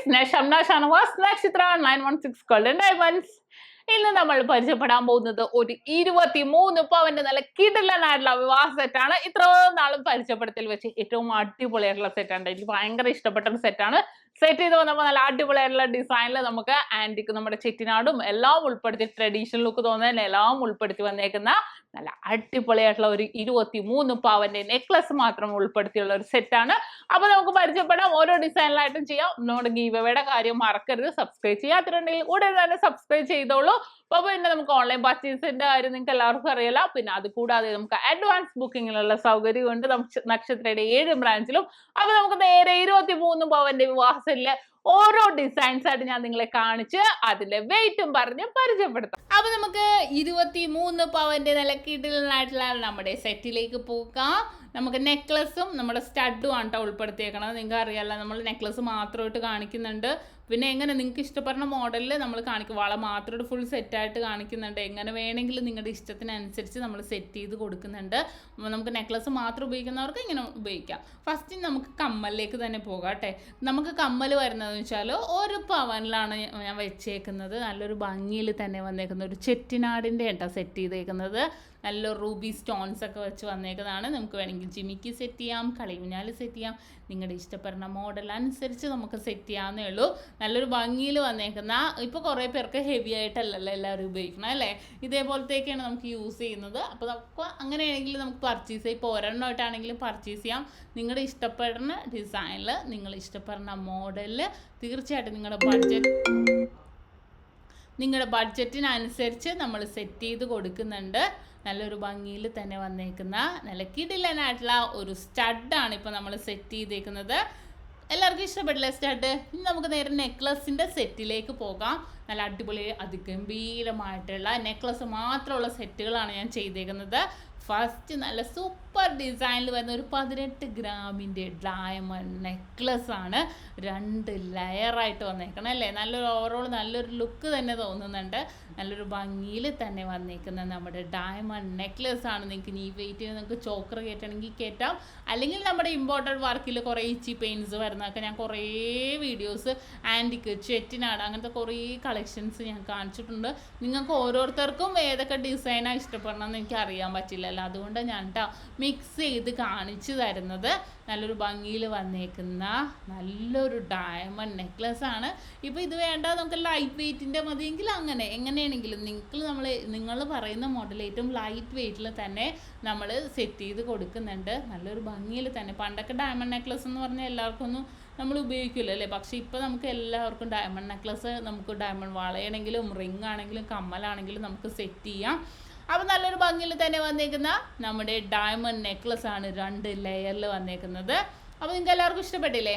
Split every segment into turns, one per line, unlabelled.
SHAMNA Nakshathra 916 Golden Diamonds. ഇന്ന് നമ്മൾ പരിചയപ്പെടാൻ പോകുന്നത് ഒരു 23 പവന്റെ നല്ല കിടിലനായിട്ടുള്ള വിവാഹ സെറ്റാണ്. ഇത്രയും നാളും പരിചയപ്പെടുത്തൽ വെച്ച് ഏറ്റവും അടിപൊളിയായിട്ടുള്ള സെറ്റാണ്. എനിക്ക് ഭയങ്കര ഇഷ്ടപ്പെട്ട ഒരു സെറ്റാണ്. സെറ്റ് ചെയ്ത് വന്നപ്പോൾ നല്ല അടിപൊളിയായിട്ടുള്ള ഡിസൈനിൽ നമുക്ക് ആന്റിക്ക് നമ്മുടെ ചെറ്റിനാടും എല്ലാം ഉൾപ്പെടുത്തി ട്രഡീഷണൽ ലുക്ക് തോന്നുന്ന എല്ലാം ഉൾപ്പെടുത്തി വന്നേക്കുന്ന നല്ല അടിപൊളിയായിട്ടുള്ള ഒരു 23 പവന്റെ നെക്ലസ് മാത്രം ഉൾപ്പെടുത്തിയുള്ള ഒരു സെറ്റാണ്. അപ്പൊ നമുക്ക് പരിചയപ്പെടാം, ഓരോ ഡിസൈനിലായിട്ടും ചെയ്യാം. നമ്മുടെ ഗീവ് അവേയുടെ കാര്യം മറക്കരുത്. സബ്സ്ക്രൈബ് ചെയ്യാത്തിട്ടുണ്ടെങ്കിൽ ഉടനെ തന്നെ സബ്സ്ക്രൈബ് ചെയ്തോളൂ. അപ്പൊ പിന്നെ നമുക്ക് ഓൺലൈൻ പർച്ചേസിന്റെ കാര്യം നിങ്ങൾക്ക് എല്ലാവർക്കും അറിയില്ല. പിന്നെ അത് കൂടാതെ നമുക്ക് അഡ്വാൻസ് ബുക്കിങ്ങിനുള്ള സൗകര്യമുണ്ട് നക്ഷത്രയുടെ 7 ബ്രാഞ്ചിലും. അപ്പൊ നമുക്ക് നേരെ 23 പവന്റെ വിവാഹ സെറ്റില് ഓരോ ഡിസൈൻസ് ആയിട്ട് ഞാൻ നിങ്ങളെ കാണിച്ച് അതിന്റെ വെയിറ്റും പറഞ്ഞ് പരിചയപ്പെടുത്താം. അപ്പൊ നമുക്ക് 23 പവന്റെ നല്ല കിടിലനായിട്ടുള്ള നമ്മുടെ സെറ്റിലേക്ക് പോകാം. നമുക്ക് നെക്ലസും നമ്മുടെ സ്റ്റഡും ആണ് കേട്ടോ ഉൾപ്പെടുത്തിയേക്കണത്. നിങ്ങൾക്ക് അറിയാമല്ലോ, നമ്മൾ നെക്ലസ് മാത്രമായിട്ട് കാണിക്കുന്നുണ്ട്. പിന്നെ എങ്ങനെ നിങ്ങൾക്ക് ഇഷ്ടപ്പെടുന്ന മോഡലിൽ നമ്മൾ കാണിക്കും. വള മാത്രമായിട്ട് ഫുൾ സെറ്റായിട്ട് കാണിക്കുന്നുണ്ട്. എങ്ങനെ വേണമെങ്കിലും നിങ്ങളുടെ ഇഷ്ടത്തിനനുസരിച്ച് നമ്മൾ സെറ്റ് ചെയ്ത് കൊടുക്കുന്നുണ്ട്. നമുക്ക് നെക്ലസ് മാത്രം ഉപയോഗിക്കുന്നവർക്ക് ഇങ്ങനെ ഉപയോഗിക്കാം. ഫസ്റ്റ് നമുക്ക് കമ്മലിലേക്ക് തന്നെ പോകാം കേട്ടെ. നമുക്ക് കമ്മൽ വരുന്നതെന്ന് വെച്ചാൽ 1 പവനിലാണ് ഞാൻ വെച്ചേക്കുന്നത്. നല്ലൊരു ഭംഗിയിൽ തന്നെ വന്നേക്കുന്ന ഒരു ചെറ്റിനാടിൻ്റെ കേട്ടോ സെറ്റ് ചെയ്തേക്കുന്നത്. നല്ല റൂബി സ്റ്റോൺസ് ഒക്കെ വെച്ച് വന്നേക്കുന്നതാണ്. നമുക്ക് വേണമെങ്കിൽ ജിമിക്ക് സെറ്റ് ചെയ്യാം, കളിയൂഞ്ഞാൽ സെറ്റ് ചെയ്യാം. നിങ്ങളുടെ ഇഷ്ടപ്പെടുന്ന മോഡൽ അനുസരിച്ച് നമുക്ക് സെറ്റ് ചെയ്യാവുന്നേ ഉള്ളൂ. നല്ലൊരു ഭംഗിയിൽ വന്നേക്കുന്ന, ഇപ്പോൾ കുറേ പേർക്ക് ഹെവി ആയിട്ടല്ലല്ലോ എല്ലാവരും ഉപയോഗിക്കണം അല്ലേ, ഇതേപോലത്തേക്കാണ് നമുക്ക് യൂസ് ചെയ്യുന്നത്. അപ്പോൾ നമുക്ക് അങ്ങനെയാണെങ്കിൽ നമുക്ക് പർച്ചേസ് ചെയ്യാം. ഇപ്പോൾ ഒരെണ്ണമായിട്ടാണെങ്കിലും പർച്ചേസ് ചെയ്യാം. നിങ്ങളുടെ ഇഷ്ടപ്പെടുന്ന ഡിസൈനിൽ നിങ്ങൾ ഇഷ്ടപ്പെടുന്ന മോഡലിൽ തീർച്ചയായിട്ടും നിങ്ങളുടെ ബഡ്ജറ്റിനനുസരിച്ച് നമ്മൾ സെറ്റ് ചെയ്ത് കൊടുക്കുന്നുണ്ട്. നല്ലൊരു ഭംഗിയിൽ തന്നെ വന്നേക്കുന്ന നല്ല കിടിലനായിട്ടുള്ള ഒരു സ്റ്റഡാണ് ഇപ്പോൾ നമ്മൾ സെറ്റ് ചെയ്തേക്കുന്നത്. എല്ലാവർക്കും ഇഷ്ടപ്പെട്ടില്ലേ സ്റ്റഡ്? ഇനി നമുക്ക് നേരെ നെക്ലസിൻ്റെ സെറ്റിലേക്ക് പോകാം. നല്ല അടിപൊളി അതിഗംഭീരമായിട്ടുള്ള നെക്ലസ് മാത്രമുള്ള സെറ്റുകളാണ് ഞാൻ ചെയ്തേക്കുന്നത്. ഫസ്റ്റ് നല്ല സൂപ്പർ ഡിസൈനിൽ വരുന്ന ഒരു 18 ഗ്രാമിൻ്റെ ഡയമണ്ട് നെക്ലസ് ആണ്. 2 ലെയറായിട്ട് വന്നേക്കണം അല്ലേ. നല്ലൊരു ഓവറോൾ നല്ലൊരു ലുക്ക് തന്നെ തോന്നുന്നുണ്ട്. നല്ലൊരു ഭംഗിയിൽ തന്നെ വന്നേക്കുന്ന നമ്മുടെ ഡയമണ്ട് നെക്ലസ് ആണ്. നിങ്ങൾക്ക് ഈ വെയിറ്റ് ചെയ്ത് നിങ്ങൾക്ക് ചോക്കർ കയറ്റണമെങ്കിൽ കയറ്റാം. അല്ലെങ്കിൽ നമ്മുടെ ഇമ്പോർട്ടഡ് വർക്കിൽ കുറേ ഇച്ചി പെയിൻസ് വരുന്നതൊക്കെ ഞാൻ കുറേ വീഡിയോസ് ആൻറ്റിക്ക് ചെറ്റിനാട് അങ്ങനത്തെ കുറേ കളക്ഷൻസ് ഞാൻ കാണിച്ചിട്ടുണ്ട്. നിങ്ങൾക്ക് ഓരോരുത്തർക്കും ഏതൊക്കെ ഡിസൈനാണ് ഇഷ്ടപ്പെടണമെന്ന് എനിക്ക് അറിയാൻ പറ്റില്ലല്ലോ. അതുകൊണ്ട് ഞാൻ മിക്സ് ചെയ്ത് കാണിച്ചു തരുന്നത്. നല്ലൊരു ഭംഗിയിൽ വന്നേക്കുന്ന നല്ലൊരു ഡയമണ്ട് നെക്ലസ് ആണ്. ഇപ്പോൾ ഇത് വേണ്ട നമുക്ക് ലൈറ്റ് വെയ്റ്റിൻ്റെ മതിയെങ്കിൽ എങ്ങനെയാണെങ്കിലും നിങ്ങൾ പറയുന്ന മോഡൽ ഏറ്റവും ലൈറ്റ് വെയ്റ്റിൽ തന്നെ നമ്മൾ സെറ്റ് ചെയ്ത് കൊടുക്കുന്നുണ്ട്. നല്ലൊരു ഭംഗിയിൽ തന്നെ. പണ്ടൊക്കെ ഡയമണ്ട് നെക്ലസ് എന്ന് പറഞ്ഞാൽ എല്ലാവർക്കും ഒന്നും നമ്മൾ ഉപയോഗിക്കില്ല അല്ലേ. പക്ഷേ ഇപ്പോൾ നമുക്ക് എല്ലാവർക്കും ഡയമണ്ട് നെക്ലസ്, നമുക്ക് ഡയമണ്ട് വളയാണെങ്കിലും റിംഗ് ആണെങ്കിലും കമ്മലാണെങ്കിലും നമുക്ക് സെറ്റ് ചെയ്യാം. അപ്പോൾ നല്ലൊരു ഭംഗിയിൽ തന്നെ വന്നേക്കുന്ന നമ്മുടെ ഡയമണ്ട് നെക്ലസ് ആണ് 2 ലെയറിൽ വന്നേക്കുന്നത്. അപ്പോൾ നിങ്ങൾക്ക് എല്ലാവർക്കും ഇഷ്ടപ്പെട്ടില്ലേ?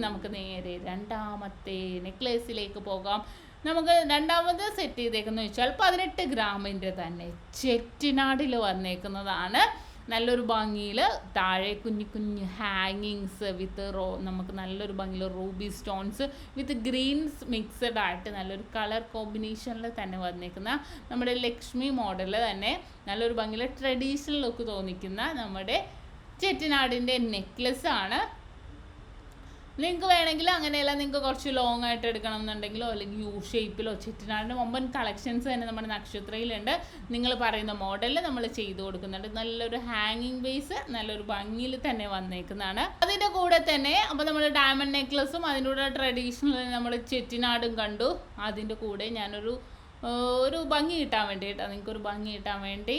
നമുക്ക് നേരെ രണ്ടാമത്തെ നെക്ലേസിലേക്ക് പോകാം. നമുക്ക് രണ്ടാമത് സെറ്റ് ചെയ്തേക്കുന്നത് വെച്ചാൽ 18 ഗ്രാമിൻ്റെ തന്നെ ചെറ്റിനാടിൽ വന്നേക്കുന്നതാണ്. നല്ലൊരു ഭംഗിയിൽ താഴെ കുഞ്ഞു ഹാങ്ങിങ്സ് വിത്ത് നമുക്ക് നല്ലൊരു ഭംഗിയിൽ ruby stones with greens mixed ആയിട്ട് നല്ലൊരു കളർ കോമ്പിനേഷനിൽ തന്നെ വന്നിരിക്കുന്ന നമ്മുടെ ലക്ഷ്മി മോഡലിൽ തന്നെ നല്ലൊരു ഭംഗിയിൽ ട്രഡീഷണൽ ലുക്ക് തോന്നിക്കുന്ന നമ്മുടെ ചെറ്റിനാടിൻ്റെ നെക്ലസ് ആണ്. നിങ്ങൾക്ക് വേണമെങ്കിൽ അങ്ങനെയല്ല, നിങ്ങൾക്ക് കുറച്ച് ലോങ് ആയിട്ട് എടുക്കണം എന്നുണ്ടെങ്കിലോ അല്ലെങ്കിൽ യു ഷേപ്പിലോ ചെറ്റിനാടിൻ്റെ മുമ്പൻ കളക്ഷൻസ് തന്നെ നമ്മുടെ നക്ഷത്രയിലുണ്ട്. നിങ്ങൾ പറയുന്ന മോഡലിൽ നമ്മൾ ചെയ്ത് കൊടുക്കുന്നുണ്ട്. നല്ലൊരു ഹാങ്ങിങ് ബേസ് നല്ലൊരു ഭംഗിയിൽ തന്നെ വന്നേക്കുന്നതാണ്. അതിൻ്റെ കൂടെ തന്നെ അപ്പോൾ നമ്മൾ ഡയമണ്ട് നെക്ലസും അതിൻ്റെ കൂടെ ട്രഡീഷണൽ നമ്മൾ ചെറ്റിനാടും കണ്ടു. അതിൻ്റെ കൂടെ ഞാനൊരു ഭംഗി കിട്ടാൻ വേണ്ടി നിങ്ങൾക്കൊരു ഭംഗി കിട്ടാൻ വേണ്ടി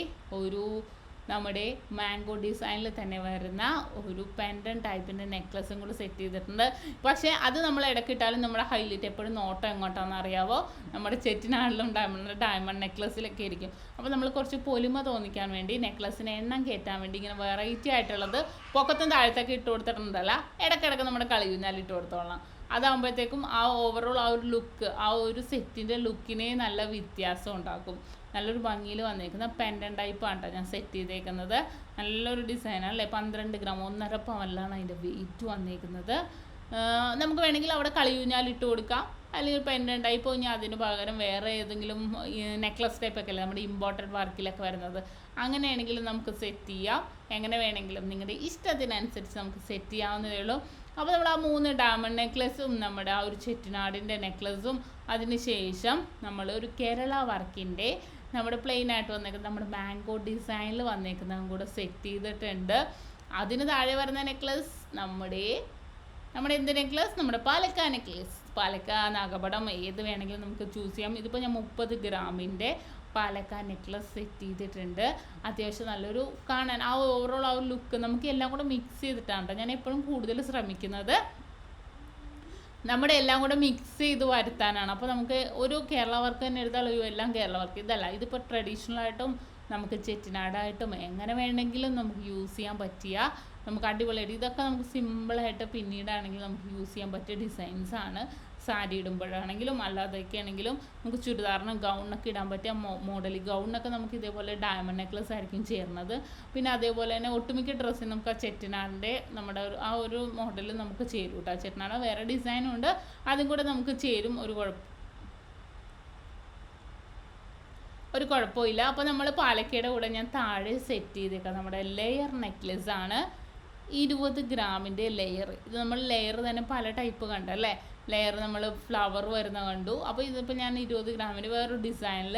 നമ്മുടെ മാംഗോ ഡിസൈനിൽ തന്നെ വരുന്ന ഒരു പെൻഡൻ ടൈപ്പിൻ്റെ നെക്ലസും കൂടി സെറ്റ് ചെയ്തിട്ടുണ്ട്. പക്ഷേ അത് നമ്മൾ ഇടയ്ക്കിട്ടാലും നമ്മുടെ ഹൈലൈറ്റ് എപ്പോഴും നോട്ടം എങ്ങോട്ടാണെന്ന് അറിയാവോ, നമ്മുടെ ചെറ്റിനാടിലും ഡയമണ്ട് നെക്ലസിലൊക്കെ ഇരിക്കും. അപ്പോൾ നമ്മൾ കുറച്ച് പൊലിമ തോന്നിക്കാൻ വേണ്ടി നെക്ലസിന് എണ്ണം കയറ്റാൻ വേണ്ടി ഇങ്ങനെ വെറൈറ്റി ആയിട്ടുള്ളത് പൊക്കത്തും താഴത്തൊക്കെ ഇട്ട് കൊടുത്തിട്ടുണ്ടല്ല, ഇടയ്ക്കിടയ്ക്ക് നമ്മുടെ കളിയൂഞ്ഞാൽ ഇട്ട് കൊടുത്തോളാം. അതാകുമ്പോഴത്തേക്കും ആ ഓവറോൾ ആ ഒരു ലുക്ക്, ആ ഒരു സെറ്റിൻ്റെ ലുക്കിനെ നല്ല വ്യത്യാസം ഉണ്ടാക്കും. നല്ലൊരു ഭംഗിയിൽ വന്നേക്കുന്ന പെൻഡൻ ടൈപ്പാണ് കേട്ടോ ഞാൻ സെറ്റ് ചെയ്തേക്കുന്നത്. നല്ലൊരു ഡിസൈനാണ് അല്ലേ. 12 ഗ്രാം 1.5 പവനിലാണ് അതിൻ്റെ വെയിറ്റ് വന്നേക്കുന്നത്. നമുക്ക് വേണമെങ്കിൽ അവിടെ കളിയൂഞ്ഞാൽ ഇട്ട് കൊടുക്കാം. അല്ലെങ്കിൽ പെൻഡൻ ടൈപ്പ് കഴിഞ്ഞാൽ അതിന് പകരം വേറെ ഏതെങ്കിലും നെക്ലസ് ടൈപ്പൊക്കെ അല്ലേ നമ്മുടെ ഇമ്പോർട്ടഡ് വർക്കിലൊക്കെ വരുന്നത്, അങ്ങനെയാണെങ്കിലും നമുക്ക് സെറ്റ് ചെയ്യാം. എങ്ങനെ വേണമെങ്കിലും നിങ്ങളുടെ ഇഷ്ടത്തിനനുസരിച്ച് നമുക്ക് സെറ്റ് ചെയ്യാവുന്നതേ ഉള്ളൂ. അപ്പോൾ നമ്മൾ ആ 3 ഡയമണ്ട് നെക്ലസും നമ്മുടെ ആ ഒരു ചെട്ടിനാടിൻ്റെ നെക്ലസും അതിന് ശേഷം നമ്മൾ ഒരു കേരള വർക്കിൻ്റെ നമ്മുടെ പ്ലെയിൻ ആയിട്ട് വന്നേക്കുന്നത് നമ്മുടെ മാംഗോ ഡിസൈനിൽ വന്നേക്കുന്നതും കൂടെ സെറ്റ് ചെയ്തിട്ടുണ്ട്. അതിന് താഴെ വരുന്ന നെക്ലസ് നമ്മുടെ എന്ത് നെക്ലസ്? നമ്മുടെ പാലക്ക നെക്ലസ്. പാലക്ക നാഗപടം ഏത് വേണമെങ്കിലും നമുക്ക് ചൂസ് ചെയ്യാം. ഇതിപ്പോൾ ഞാൻ 30 ഗ്രാമിൻ്റെ പാലക്ക നെക്ലസ് സെറ്റ് ചെയ്തിട്ടുണ്ട്. അത്യാവശ്യം നല്ലൊരു കാണാൻ ആ ഓവറോൾ ആ ഒരു ലുക്ക് നമുക്ക് എല്ലാം കൂടെ മിക്സ് ചെയ്തിട്ടാണ് ഞാൻ എപ്പോഴും കൂടുതൽ ശ്രമിക്കുന്നത്. നമ്മുടെ എല്ലാം കൂടെ മിക്സ് ചെയ്ത് വരുത്താനാണ്. അപ്പോൾ നമുക്ക് ഒരു കേരള വർക്ക് തന്നെ എടുത്താൽ എല്ലാം കേരള വർക്ക്. ഇതല്ല, ഇതിപ്പോൾ ട്രഡീഷണലായിട്ടും നമുക്ക് ചെട്ടിനാടായിട്ടും എങ്ങനെ വേണമെങ്കിലും നമുക്ക് യൂസ് ചെയ്യാൻ പറ്റിയ നമുക്ക് അടിപൊളിയായിട്ട് ഇതൊക്കെ നമുക്ക് സിമ്പിളായിട്ട് പിന്നീടാണെങ്കിലും നമുക്ക് യൂസ് ചെയ്യാൻ പറ്റിയ ഡിസൈൻസാണ്. സാരി ഇടുമ്പോഴാണെങ്കിലും അല്ലാതൊക്കെ ആണെങ്കിലും നമുക്ക് ചുരിദാറിന് ഗൗണൊക്കെ ഇടാൻ പറ്റിയ മോഡൽ. ഗൗണൊക്കെ നമുക്ക് ഇതേപോലെ ഡയമണ്ട് നെക്ലസ് ആയിരിക്കും ചേർന്നത്. പിന്നെ അതേപോലെ തന്നെ ഒട്ടുമിക്ക ഡ്രസ്സിന് നമുക്ക് ആ ചെട്ടിനാടിൻ്റെ നമ്മുടെ ആ ഒരു മോഡൽ നമുക്ക് ചേരും കേട്ടോ. ചെട്ടിനാട് വേറെ ഡിസൈനും ഉണ്ട്, അതും കൂടെ നമുക്ക് ചേരും. ഒരു കുഴപ്പമില്ല. അപ്പോൾ നമ്മൾ പാലക്കയുടെ കൂടെ ഞാൻ താഴെ സെറ്റ് ചെയ്തേക്കാം നമ്മുടെ ലെയർ നെക്ലസ് ആണ്. 20 ഗ്രാമിൻ്റെ ലെയർ. ഇത് നമ്മൾ ലെയർ തന്നെ പല ടൈപ്പ് കണ്ടല്ലേ. ലെയർ നമ്മൾ ഫ്ലവർ വരുന്ന കണ്ടു. അപ്പോൾ ഇതിപ്പോൾ ഞാൻ 20 ഗ്രാമിന് വേറൊരു ഡിസൈനിൽ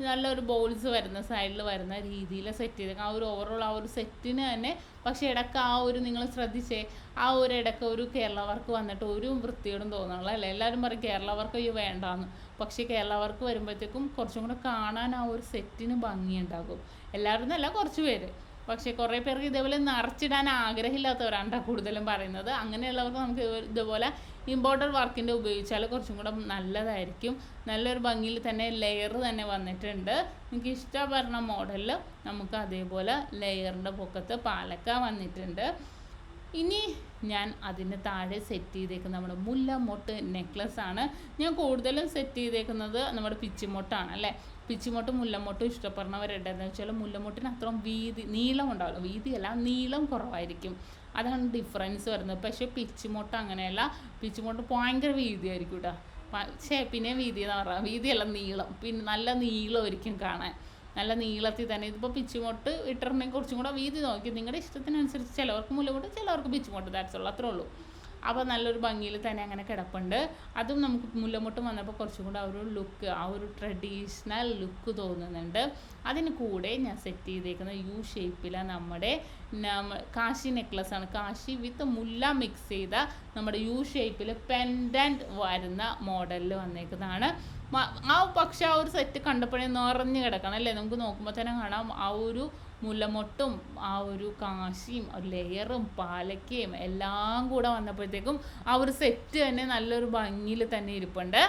നല്ലൊരു ബോൾസ് വരുന്ന സൈഡിൽ വരുന്ന രീതിയിൽ സെറ്റ് ചെയ്തേക്കാം. ആ ഒരു ഓവറോൾ ആ ഒരു സെറ്റിന് തന്നെ. പക്ഷേ ഇടയ്ക്ക് ആ ഒരു നിങ്ങൾ ശ്രദ്ധിച്ചേ, ആ ഒരു ഇടയ്ക്ക് ഒരു കേരള വർക്ക് വന്നിട്ട് ഒരു വൃത്തിയോടും തോന്നണല്ലോ അല്ലേ. എല്ലാവരും പറയും കേരള വർക്ക് വേണ്ടാന്ന്. പക്ഷേ കേരള വർക്ക് വരുമ്പോഴത്തേക്കും കുറച്ചും കൂടെ കാണാൻ ആ ഒരു സെറ്റിന് ഭംഗിയുണ്ടാകും. എല്ലാവരും എന്നല്ല, കുറച്ച് പേര്. പക്ഷേ കുറേ പേർക്ക് ഇതേപോലെ നിറച്ചിടാൻ ആഗ്രഹമില്ലാത്തവരാണ് കൂടുതലും പറയുന്നത്. അങ്ങനെയുള്ളവർക്ക് നമുക്ക് ഇതുപോലെ ഇമ്പോർട്ടഡ് വർക്കിൻ്റെ ഉപയോഗിച്ചാൽ കുറച്ചും കൂടെ നല്ലതായിരിക്കും. നല്ലൊരു ഭംഗിയിൽ തന്നെ ലെയർ തന്നെ വന്നിട്ടുണ്ട്. നിങ്ങൾക്ക് ഇഷ്ടപ്പെടുന്ന മോഡലിൽ നമുക്ക് അതേപോലെ ലെയറിൻ്റെ പൊക്കത്ത് പാലക്ക വന്നിട്ടുണ്ട്. ഇനി ഞാൻ അതിന് താഴെ സെറ്റ് ചെയ്തേക്കുന്നത് നമ്മുടെ മുല്ലമൊട്ട് നെക്ലസ് ആണ്. ഞാൻ കൂടുതലും സെറ്റ് ചെയ്തേക്കുന്നത് നമ്മുടെ പിച്ചിമൊട്ടാണ് അല്ലേ. പിച്ചിമൊട്ടും മുല്ലമൊട്ടും ഇഷ്ടപ്പെടുന്നവരുണ്ടെന്ന് വെച്ചാൽ മുല്ലമൊട്ടിന് അത്രയും നീളം ഉണ്ടാവില്ല. വീതിയല്ല, നീളം കുറവായിരിക്കും. അതാണ് ഡിഫറൻസ് വരുന്നത്. പക്ഷേ പിച്ചിമൊട്ട് അങ്ങനെയല്ല. പിച്ചിമൊട്ട് ഭയങ്കര വീതിയായിരിക്കും കേട്ടോ. പിന്നെ വീതി എന്ന് പറയാം, വീതിയല്ല നീളം. പിന്നെ നല്ല നീളമായിരിക്കും കാണാൻ, നല്ല നീളത്തിൽ തന്നെ. ഇതിപ്പോൾ പിച്ചിമൊട്ട് ഇട്ടിട്ടുണ്ടെങ്കിൽ കുറച്ചും കൂടെ വീതി നോക്കി നിങ്ങളുടെ ഇഷ്ടത്തിനനുസരിച്ച് ചിലവർക്ക് മുല്ലമൊട്ട്, ചിലവർക്ക് പിച്ചിമൊട്ട്, ദാറ്റ്സുള്ളൂ, അത്രേ ഉള്ളൂ. അപ്പോൾ നല്ലൊരു ഭംഗിയിൽ തന്നെ അങ്ങനെ കിടപ്പുണ്ട്. അതും നമുക്ക് മുല്ലമൊട്ടും വന്നപ്പോൾ കുറച്ചും കൂടെ ആ ഒരു ലുക്ക്, ആ ഒരു ട്രഡീഷണൽ ലുക്ക് തോന്നുന്നുണ്ട്. അതിന് കൂടെ ഞാൻ സെറ്റ് ചെയ്തേക്കുന്ന യു ഷേപ്പിലെ നമ്മുടെ കാശി നെക്ലസ് ആണ്. കാശി വിത്ത് മുല്ല മിക്സ് ചെയ്ത നമ്മുടെ യു ഷേപ്പിൽ പെൻഡൻറ്റ് വരുന്ന മോഡലിൽ വന്നേക്കുന്നതാണ്. പക്ഷെ ആ ഒരു സെറ്റ് കണ്ടപ്പോഴേ നിറഞ്ഞ് കിടക്കണം അല്ലേ. നമുക്ക് നോക്കുമ്പോൾ തന്നെ കാണാം ആ ഒരു മുല്ലമൊട്ടും ആ ഒരു കാശിയും ലെയറും പാലക്കയും എല്ലാം കൂടെ വന്നപ്പോഴത്തേക്കും ആ ഒരു സെറ്റ് തന്നെ നല്ലൊരു ഭംഗിയിൽ തന്നെ ഇരിപ്പുണ്ട്.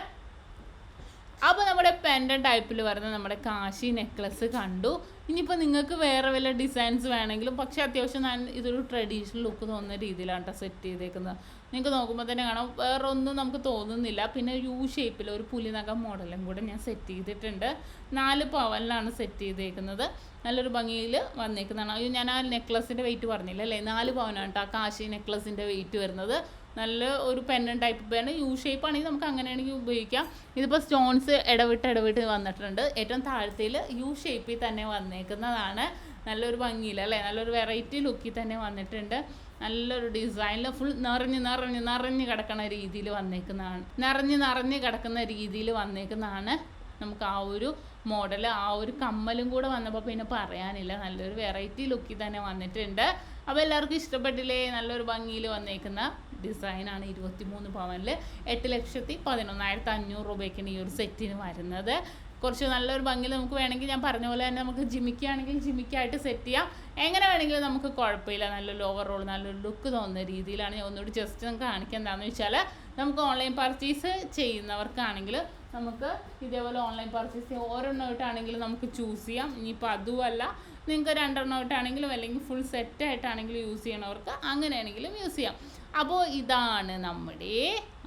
അപ്പോൾ നമ്മുടെ പെൻഡൻ ടൈപ്പിൽ വരുന്ന നമ്മുടെ കാശി നെക്ലസ് കണ്ടു. ഇനിയിപ്പോൾ നിങ്ങൾക്ക് വേറെ വല്ല ഡിസൈൻസ് വേണമെങ്കിലും, പക്ഷേ അത്യാവശ്യം ഞാൻ ഇതൊരു ട്രഡീഷണൽ ലുക്ക് തോന്നുന്ന രീതിയിലാണ് കേട്ടോ സെറ്റ് ചെയ്തേക്കുന്നത്. നിങ്ങൾക്ക് നോക്കുമ്പോൾ തന്നെ കാണാം വേറെ ഒന്നും നമുക്ക് തോന്നുന്നില്ല. പിന്നെ യു ഷേപ്പിൽ ഒരു പുലിനകം മോഡലും കൂടെ ഞാൻ സെറ്റ് ചെയ്തിട്ടുണ്ട്. 4 പവനിലാണ് സെറ്റ് ചെയ്തേക്കുന്നത്. നല്ലൊരു ഭംഗിയിൽ വന്നേക്കുന്നതാണ്. ഞാൻ ആ നെക്ലസിൻ്റെ വെയിറ്റ് പറഞ്ഞില്ല അല്ലേ, 4 പവനാണ് കേട്ടോ ആ കാശി നെക്ലസിൻ്റെ വെയിറ്റ് വരുന്നത്. നല്ല ഒരു പെന്നൻ ടൈപ്പ് പേണ്. യു ഷേപ്പ് ആണെങ്കിൽ നമുക്ക് അങ്ങനെയാണെങ്കിൽ ഉപയോഗിക്കാം. ഇതിപ്പോൾ സ്റ്റോൺസ് ഇടവിട്ട് വന്നിട്ടുണ്ട്. ഏറ്റവും താഴത്തേൽ യു ഷേപ്പിൽ തന്നെ വന്നേക്കുന്നതാണ്. നല്ലൊരു ഭംഗിയിൽ അല്ലേ, നല്ലൊരു വെറൈറ്റി ലുക്കിൽ തന്നെ വന്നിട്ടുണ്ട്. നല്ലൊരു ഡിസൈനിൽ ഫുൾ നിറഞ്ഞ് കിടക്കുന്ന രീതിയിൽ വന്നേക്കുന്നതാണ്. നിറഞ്ഞ് കിടക്കുന്ന രീതിയിൽ വന്നേക്കുന്നതാണ്. നമുക്ക് ആ ഒരു മോഡൽ, ആ ഒരു കമ്മലും കൂടെ വന്നപ്പോൾ പിന്നെ പറയാനില്ല. നല്ലൊരു വെറൈറ്റി ലുക്കിൽ തന്നെ വന്നിട്ടുണ്ട്. അപ്പോൾ എല്ലാവർക്കും ഇഷ്ടപ്പെട്ടില്ലേ? നല്ലൊരു ഭംഗിയിൽ വന്നേക്കുന്ന ഡിസൈനാണ്. 23 പവനിൽ 8,11,500 രൂപയ്ക്കാണ് ഈ ഒരു സെറ്റിന് വരുന്നത്. കുറച്ച് നല്ലൊരു ഭംഗിയിൽ നമുക്ക് വേണമെങ്കിൽ ഞാൻ പറഞ്ഞ പോലെ തന്നെ നമുക്ക് ജിമിക്കാണെങ്കിൽ ജിമിക്കായിട്ട് സെറ്റ് ചെയ്യാം. എങ്ങനെ വേണമെങ്കിലും നമുക്ക് കുഴപ്പമില്ല. നല്ലൊരു ഓവറോൾ നല്ലൊരു ലുക്ക് തോന്നുന്ന രീതിയിലാണ്. ഞാൻ ഒന്നുകൂടി ജസ്റ്റ് നമുക്ക് കാണിക്കുക. എന്താണെന്ന് വെച്ചാൽ നമുക്ക് ഓൺലൈൻ പർച്ചേസ് ചെയ്യുന്നവർക്കാണെങ്കിൽ നമുക്ക് ഇതേപോലെ ഓൺലൈൻ പർച്ചേസ് ഓരോന്നായിട്ടാണെങ്കിലും നമുക്ക് ചൂസ് ചെയ്യാം. ഇനിയിപ്പോൾ അതുമല്ല നിങ്ങൾക്ക് 2 എണ്ണമായിട്ടാണെങ്കിലും അല്ലെങ്കിൽ ഫുൾ സെറ്റായിട്ടാണെങ്കിലും യൂസ് ചെയ്യണവർക്ക് അങ്ങനെയാണെങ്കിലും യൂസ് ചെയ്യാം. അപ്പോൾ ഇതാണ് നമ്മുടെ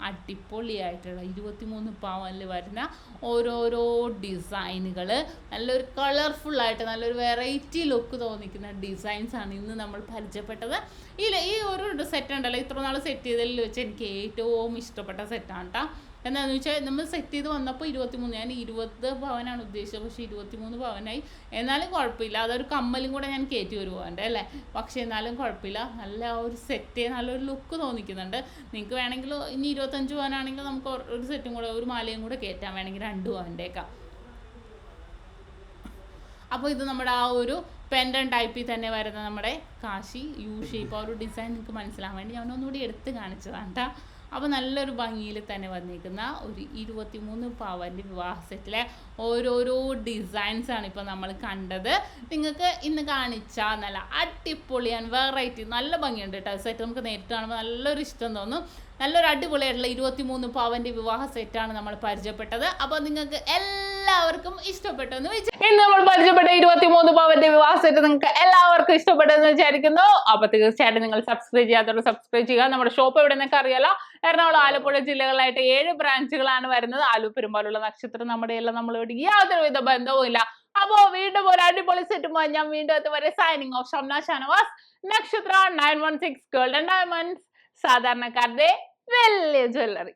അടിപൊളിയായിട്ടുള്ള 23 പവനിൽ വരുന്ന ഓരോരോ ഡിസൈനുകൾ, നല്ലൊരു കളർഫുള്ളായിട്ട് നല്ലൊരു വെറൈറ്റി ലുക്ക് തോന്നിക്കുന്ന ഡിസൈൻസാണ് ഇന്ന് നമ്മൾ പരിചയപ്പെട്ടത്. ഈ ഒരു സെറ്റ് ഉണ്ടല്ലോ, ഇത്ര നാൾ സെറ്റ് ചെയ്തതിൽ വെച്ച് എനിക്ക് ഏറ്റവും ഇഷ്ടപ്പെട്ട സെറ്റാണ് കേട്ടോ. എന്താണെന്ന് വെച്ചാൽ നമ്മൾ സെറ്റ് ചെയ്ത് വന്നപ്പോൾ 23, ഞാൻ 20 പവനാണ് ഉദ്ദേശിച്ചത്, പക്ഷേ 23 പവനായി. എന്നാലും കുഴപ്പമില്ല, അതൊരു കമ്മലും കൂടെ ഞാൻ കയറ്റി വരുവാണ്ട് അല്ലേ. പക്ഷേ എന്നാലും കുഴപ്പമില്ല, നല്ല ഒരു സെറ്റ് നല്ലൊരു ലുക്ക് തോന്നിക്കുന്നുണ്ട്. നിങ്ങൾക്ക് വേണമെങ്കിൽ ഇനി 25 പവനാണെങ്കിൽ നമുക്ക് ഒരു സെറ്റും കൂടെ, ഒരു മാലയും കൂടെ കയറ്റാൻ വേണമെങ്കിൽ 2 പവൻ്റെയൊക്കെ. അപ്പോൾ ഇത് നമ്മുടെ ആ ഒരു പെൻഡൻ ടൈപ്പിൽ തന്നെ വരുന്ന നമ്മുടെ കാശി യു ഷേപ്പ് ആ ഒരു ഡിസൈൻ നിങ്ങൾക്ക് മനസ്സിലാവാൻ വേണ്ടി ഞാൻ ഒന്നുകൂടി എടുത്ത് കാണിച്ചതാണ് കേട്ടോ. അപ്പോൾ നല്ലൊരു ഭംഗിയിൽ തന്നെ വന്നിരിക്കുന്ന ഒരു 23 പവൻ്റെ വിവാഹ സെറ്റിലെ ഓരോരോ ഡിസൈൻസാണ് ഇപ്പോൾ നമ്മൾ കണ്ടത്. നിങ്ങൾക്ക് ഇന്ന് കാണിച്ച നല്ല അടിപൊളിയാണ്, വെറൈറ്റി, നല്ല ഭംഗിയുണ്ട് കേട്ടോ സെറ്റ്. നമുക്ക് നേരിട്ട് കാണുമ്പോൾ നല്ലൊരു ഇഷ്ടം തോന്നും. നല്ലൊരു അടിപൊളിയായിട്ടുള്ള 23 പവൻ്റെ വിവാഹ സെറ്റാണ് നമ്മൾ പരിചയപ്പെട്ടത്. അപ്പോൾ നിങ്ങൾക്ക് എല്ലാവർക്കും ഇഷ്ടപ്പെട്ടെന്ന് വിചാരിച്ചു. ഇന്ന് നമ്മൾ പരിചയപ്പെട്ട 23 പവൻ്റെ വിവാഹ സെറ്റ് നിങ്ങൾക്ക് എല്ലാവർക്കും ഇഷ്ടപ്പെട്ടെന്ന് വിചാരിക്കുന്നു. അപ്പോൾ തീർച്ചയായിട്ടും നിങ്ങൾ സബ്സ്ക്രൈബ് ചെയ്യാത്തവർ സബ്സ്ക്രൈബ് ചെയ്യുക. നമ്മുടെ ഷോപ്പ് എവിടെ നിന്നൊക്കെ അറിയാലോ, എറണാകുളം, ആലപ്പുഴ ജില്ലകളായിട്ട് 7 ബ്രാഞ്ചുകളാണ് വരുന്നത്. ആലു പെരുമ്പാലുള്ള നക്ഷത്രം നമ്മുടെ എല്ലാം നമ്മളോട് യാതൊരുവിധ ബന്ധവും ഇല്ല. അപ്പോൾ വീണ്ടും ഒരു അടിപൊളി സെറ്റുമായി ഞാൻ വീണ്ടും എത്തുവരെ സൈനിങ് ഓഫ്. ഷംന ഷാനവാസ്, നക്ഷത്ര 916 ഗോൾഡൻ ഡയമണ്ട്സ്, സാധാരണക്കാരുടെ വലിയ ജ്വല്ലറി.